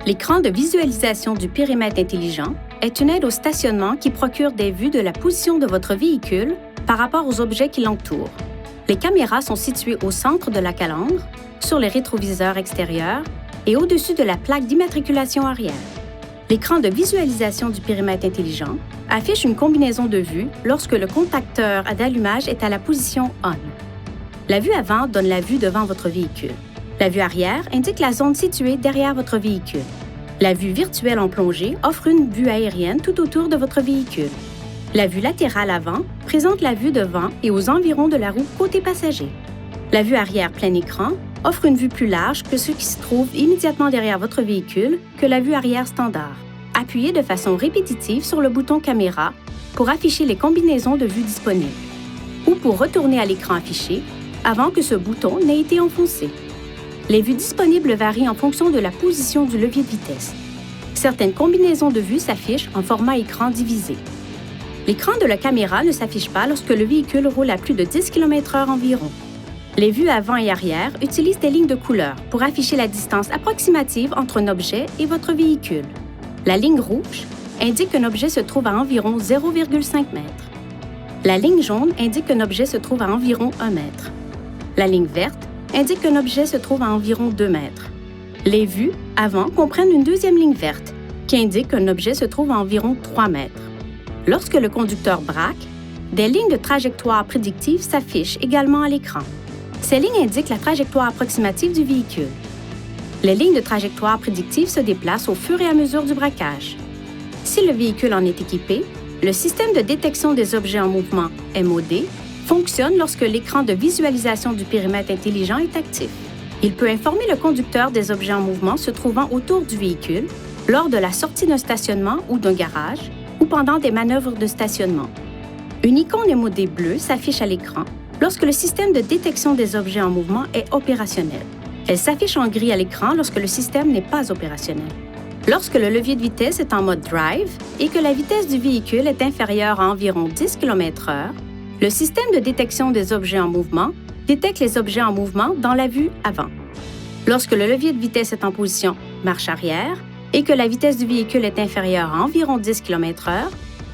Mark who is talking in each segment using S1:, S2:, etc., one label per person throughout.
S1: L'écran de visualisation du périmètre intelligent est une aide au stationnement qui procure des vues de la position de votre véhicule par rapport aux objets qui l'entourent. Les caméras sont situées au centre de la calandre, sur les rétroviseurs extérieurs et au-dessus de la plaque d'immatriculation arrière. L'écran de visualisation du périmètre intelligent affiche une combinaison de vues lorsque le contacteur d'allumage est à la position ON. La vue avant donne la vue devant votre véhicule. La vue arrière indique la zone située derrière votre véhicule. La vue virtuelle en plongée offre une vue aérienne tout autour de votre véhicule. La vue latérale avant présente la vue devant et aux environs de la roue côté passager. La vue arrière plein écran offre une vue plus large que ce qui se trouve immédiatement derrière votre véhicule que la vue arrière standard. Appuyez de façon répétitive sur le bouton Caméra pour afficher les combinaisons de vues disponibles ou pour retourner à l'écran affiché avant que ce bouton n'ait été enfoncé. Les vues disponibles varient en fonction de la position du levier de vitesse. Certaines combinaisons de vues s'affichent en format écran divisé. L'écran de la caméra ne s'affiche pas lorsque le véhicule roule à plus de 10 km/h environ. Les vues avant et arrière utilisent des lignes de couleur pour afficher la distance approximative entre un objet et votre véhicule. La ligne rouge indique qu'un objet se trouve à environ 0,5 m. La ligne jaune indique qu'un objet se trouve à environ 1 m. La ligne verte indique qu'un objet se trouve à environ 2 mètres. Les vues avant comprennent une deuxième ligne verte qui indique qu'un objet se trouve à environ 3 mètres. Lorsque le conducteur braque, des lignes de trajectoire prédictives s'affichent également à l'écran. Ces lignes indiquent la trajectoire approximative du véhicule. Les lignes de trajectoire prédictive se déplacent au fur et à mesure du braquage. Si le véhicule en est équipé, le système de détection des objets en mouvement, MOD, fonctionne lorsque l'écran de visualisation du périmètre intelligent est actif. Il peut informer le conducteur des objets en mouvement se trouvant autour du véhicule, lors de la sortie d'un stationnement ou d'un garage, ou pendant des manœuvres de stationnement. Une icône MOD bleue s'affiche à l'écran lorsque le système de détection des objets en mouvement est opérationnel. Elle s'affiche en gris à l'écran lorsque le système n'est pas opérationnel. Lorsque le levier de vitesse est en mode Drive et que la vitesse du véhicule est inférieure à environ 10 km/h, le système de détection des objets en mouvement détecte les objets en mouvement dans la vue avant. Lorsque le levier de vitesse est en position marche arrière et que la vitesse du véhicule est inférieure à environ 10 km/h,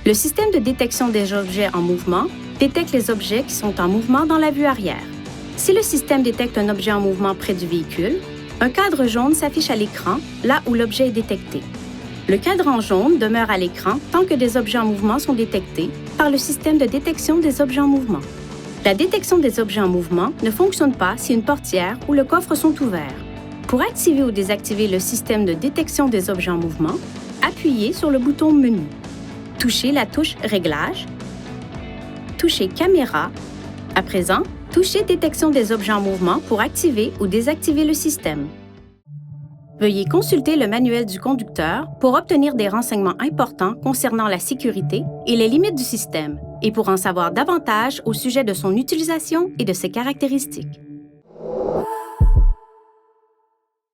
S1: le système de détection des objets en mouvement détecte les objets qui sont en mouvement dans la vue arrière. Si le système détecte un objet en mouvement près du véhicule, un cadre jaune s'affiche à l'écran là où l'objet est détecté. Le cadran jaune demeure à l'écran tant que des objets en mouvement sont détectés par le système de détection des objets en mouvement. La détection des objets en mouvement ne fonctionne pas si une portière ou le coffre sont ouverts. Pour activer ou désactiver le système de détection des objets en mouvement, appuyez sur le bouton Menu. Touchez la touche Réglages. Touchez Caméra. À présent, touchez Détection des objets en mouvement pour activer ou désactiver le système. Veuillez consulter le manuel du conducteur pour obtenir des renseignements importants concernant la sécurité et les limites du système et pour en savoir davantage au sujet de son utilisation et de ses caractéristiques.